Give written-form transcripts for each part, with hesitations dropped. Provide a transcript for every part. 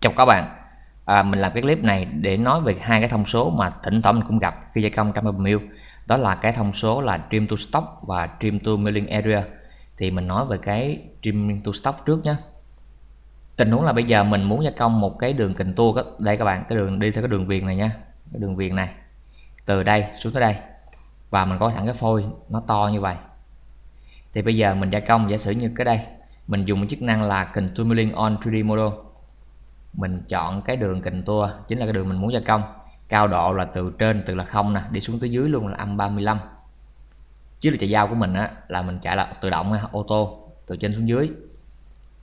Chào các bạn. Mình làm cái clip này để nói về hai cái thông số mà thỉnh thoảng mình cũng gặp khi gia công trong Premium. Đó là cái thông số là trim to stock và trim to milling area. Thì mình nói về cái trim to stock trước nhé. Tình huống là bây giờ mình muốn gia công một cái đường kình tua đây các bạn, cái đường đi theo cái đường viền này nha, cái đường viền này từ đây xuống tới đây, và mình có thẳng cái phôi nó to như vậy. Thì bây giờ mình gia công giả sử như cái đây, mình dùng chức năng là Contour Milling on 3D Model. Mình chọn cái đường kình tua chính là cái đường mình muốn gia công, cao độ là từ trên từ là 0 nè, đi xuống tới dưới luôn là âm 35. Chứ là chạy dao của mình á là mình chạy là tự động ô tô từ trên xuống dưới.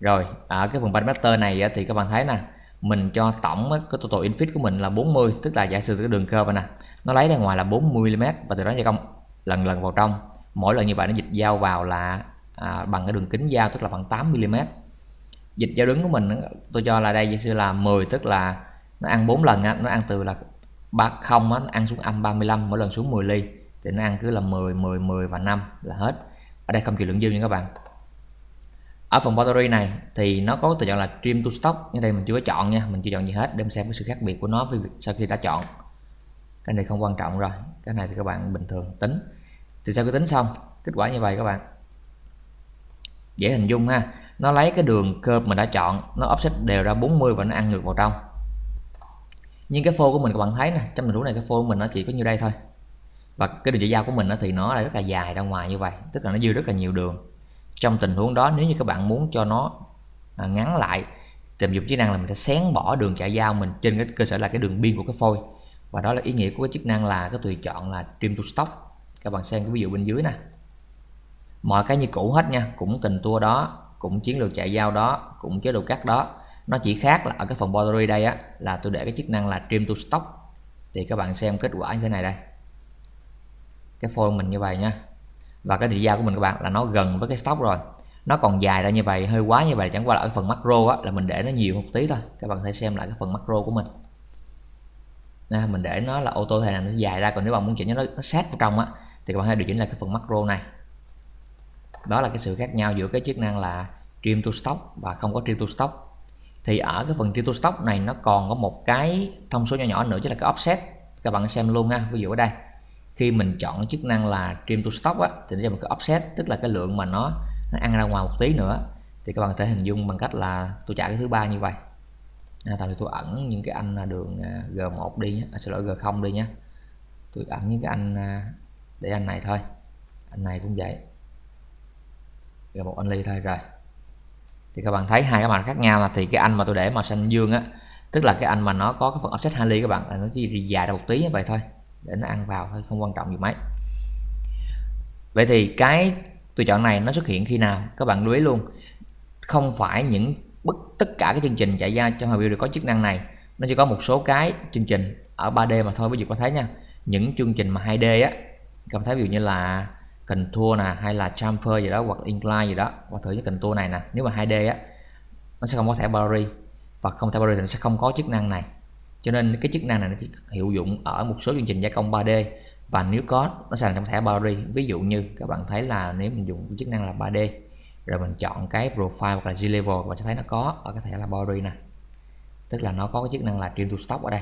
Rồi ở cái phần parameter này thì các bạn thấy nè, mình cho tổng cái total infit của mình là 40, tức là giả sử cái đường curve nè, nó lấy ra ngoài là 40 mm và từ đó gia công lần lần vào trong. Mỗi lần như vậy nó dịch dao vào là bằng cái đường kính dao, tức là bằng 8 mm. Dịch dao đứng của mình tôi cho là đây giả sử là 10, tức là nó ăn 4 lần nó ăn từ là 30 nó ăn xuống âm 35, mỗi lần xuống 10 ly thì nó ăn cứ là 10 10 10 và 5 là hết. Ở đây không chịu lượng dư nha các bạn. Ở phần battery này thì nó có tự chọn là trim to stock, như đây mình chưa có chọn nha, mình chưa chọn gì hết để mình xem cái sự khác biệt của nó với việc sau khi đã chọn. Cái này không quan trọng rồi, cái này thì các bạn bình thường tính. Thì sau khi tính xong kết quả như vậy các bạn, dễ hình dung ha. Nó lấy cái đường curve mình đã chọn, nó offset đều ra 40 và nó ăn ngược vào trong. Nhưng cái phô của mình các bạn thấy nè, trong tình huống này cái phô của mình nó chỉ có như đây thôi, và cái đường chạy dao của mình thì nó là rất là dài ra ngoài như vậy, tức là nó dư rất là nhiều đường. Trong tình huống đó, nếu như các bạn muốn cho nó ngắn lại thì mình dùng chức năng là mình sẽ xén bỏ đường chạy dao mình trên cái cơ sở là cái đường biên của cái phôi, và đó là ý nghĩa của cái chức năng là cái tùy chọn là trim to stock. Các bạn xem cái ví dụ bên dưới nè, mọi cái như cũ hết nha, cũng kình tua đó, cũng chiến lược chạy dao đó, cũng chế độ cắt đó. Nó chỉ khác là ở cái phần battery đây á, là tôi để cái chức năng là trim to stock. Thì các bạn xem kết quả như thế này đây, cái phôi mình như vậy nha, và cái đường dao của mình các bạn là nó gần với cái stock rồi, nó còn dài ra như vậy, hơi quá như vậy, chẳng qua là ở phần macro á, là mình để nó nhiều một tí thôi. Các bạn có thể xem lại cái phần macro của mình nè, mình để nó là auto thì nó dài ra, còn nếu bạn muốn chỉnh nó sát vào trong á thì các bạn hãy điều chỉnh lại cái phần macro này. Đó là cái sự khác nhau giữa cái chức năng là trim to stock và không có trim to stock. Thì ở cái phần trim to stock này nó còn có một cái thông số nhỏ nhỏ nữa, chứ là cái offset. Các bạn xem luôn ha. Ví dụ ở đây, khi mình chọn chức năng là trim to stock á, thì nó cho một cái offset, tức là cái lượng mà nó ăn ra ngoài một tí nữa. Thì các bạn có thể hình dung bằng cách là tôi chạy cái thứ ba như vậy. Tạm thời tôi ẩn những cái anh đường G1 đi nhé, xin lỗi G0 đi nhé. Tôi ẩn những cái anh để anh này thôi, anh này cũng vậy, G1 only thôi. Rồi thì các bạn thấy hai cái màn khác nhau là, thì cái anh mà tôi để màu xanh dương á, tức là cái anh mà nó có cái phần offset 2 ly các bạn, là nó chỉ dài ra một tí như vậy thôi để nó ăn vào thôi, không quan trọng gì mấy. Vậy thì cái tùy chọn này nó xuất hiện khi nào? Các bạn lưu ý luôn, không phải tất cả cái chương trình chạy ra trong review đều có chức năng này, nó chỉ có một số cái chương trình ở 3D mà thôi. Ví dụ có thấy nha, những chương trình mà 2D á, các bạn thấy ví dụ như là Contour nè, hay là Chamfer gì đó, hoặc Incline gì đó, hoặc thử cái Contour này nè, nếu mà 2D á nó sẽ không có thẻ battery, và không thẻ battery thì nó sẽ không có chức năng này. Cho nên cái chức năng này nó chỉ hiệu dụng ở một số chương trình gia công 3D, và nếu có nó sẽ nằm trong thẻ battery. Ví dụ như các bạn thấy là nếu mình dùng chức năng là 3D rồi mình chọn cái profile hoặc là G-level, bạn sẽ thấy nó có ở cái thẻ là battery nè, tức là nó có cái chức năng là trim to stock ở đây.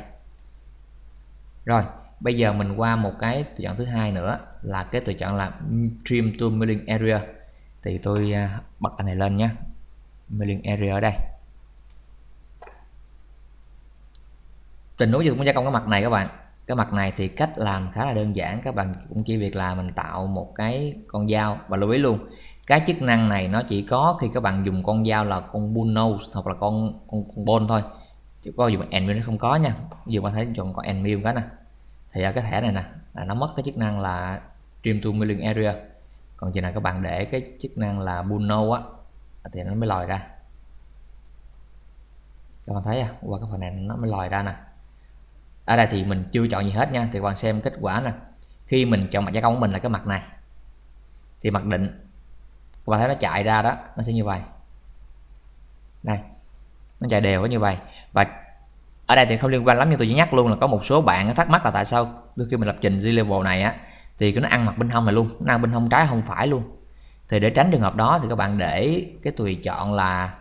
Rồi bây giờ mình qua một cái tùy chọn thứ hai nữa, là cái tùy chọn là trim to milling area. Thì tôi bật anh này lên nhé, milling area ở đây. Tình huống gì cũng gia công cái mặt này các bạn. Cái mặt này thì cách làm khá là đơn giản, các bạn cũng chỉ việc là mình tạo một cái con dao. Và lưu ý luôn, cái chức năng này nó chỉ có khi các bạn dùng con dao là con bull nose hoặc là con bone thôi, chứ có dùng end mill nó không có nha. Ví dụ bạn thấy chọn con end mill cái nè, thì ở cái thẻ này nè là nó mất cái chức năng là trim to milling area. Còn chừng nào các bạn để cái chức năng là bull nose á thì nó mới lòi ra. Các bạn thấy qua cái phần này nó mới lòi ra nè. Ở đây thì mình chưa chọn gì hết nha, thì các bạn xem kết quả nè. Khi mình chọn mặt gia công của mình là cái mặt này, thì mặc định các bạn thấy nó chạy ra đó, nó sẽ như vậy đây, nó chạy đều như vậy. Và ở đây thì không liên quan lắm, nhưng tôi chỉ nhắc luôn là có một số bạn thắc mắc là tại sao đôi khi mình lập trình G-level này á thì nó ăn mặt bên hông này luôn, nó ăn bên hông trái không phải luôn. Thì để tránh trường hợp đó thì các bạn để cái tùy chọn là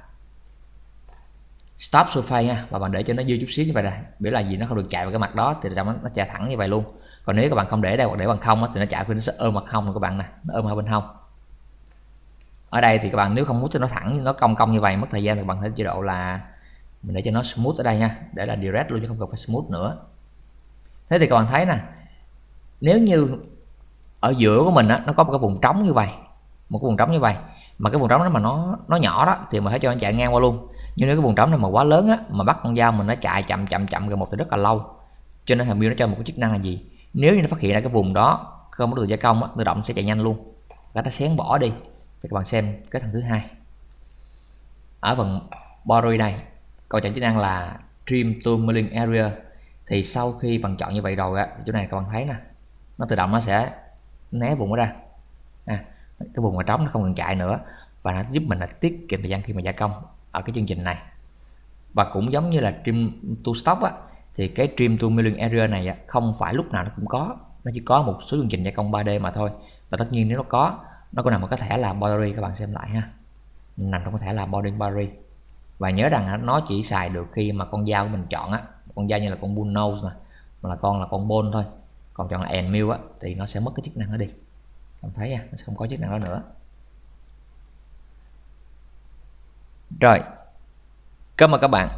stop surface ha, và bạn để cho nó dư chút xíu như vậy nè, biểu là gì nó không được chạy vào cái mặt đó thì trong nó chạy thẳng như vậy luôn. Còn nếu các bạn không để đây hoặc để bằng không á, thì nó chạy nó sẽ ôm mặt hông các bạn nè, nó ôm ở bên hông. Ở đây thì các bạn nếu không muốn cho nó thẳng nó cong cong như vậy mất thời gian thì bạn thể chế độ là mình để cho nó smooth ở đây nha, để là direct luôn chứ không cần phải smooth nữa. Thế thì các bạn thấy nè, nếu như ở giữa của mình á, nó có một cái vùng trống như vậy, một cái vùng trống như vậy, mà cái vùng trống đó mà nó nhỏ đó thì mình phải cho nó chạy ngang qua luôn. Nhưng nếu cái vùng trống này mà quá lớn á, mà bắt con dao mình nó chạy chậm gần một thì rất là lâu. Cho nên thằng Build nó cho một cái chức năng là gì, nếu như nó phát hiện ra cái vùng đó không có được gia công á, tự động sẽ chạy nhanh luôn, và nó xén bỏ đi. Thì các bạn xem cái thằng thứ hai ở phần body này, câu chọn chức năng là trim to milling area. Thì sau khi bạn chọn như vậy rồi á, chỗ này các bạn thấy nè, nó tự động nó sẽ né vùng đó ra, cái vùng mà trống nó không cần chạy nữa, và nó giúp mình là tiết kiệm thời gian khi mà gia công ở cái chương trình này. Và cũng giống như là trim to stop á, thì cái trim to milling area này á, không phải lúc nào nó cũng có, nó chỉ có một số chương trình gia công 3D mà thôi. Và tất nhiên nếu nó có nằm ở cái thẻ là boundary, các bạn xem lại ha, nằm trong cái thẻ là boundary. Và nhớ rằng nó chỉ xài được khi mà con dao của mình chọn á, con dao như là con bull nose nè, mà là con bone thôi. Còn chọn là end mill á thì nó sẽ mất cái chức năng đó đi, bạn thấy nó sẽ không có chức năng đó nữa. Rồi, cảm ơn các bạn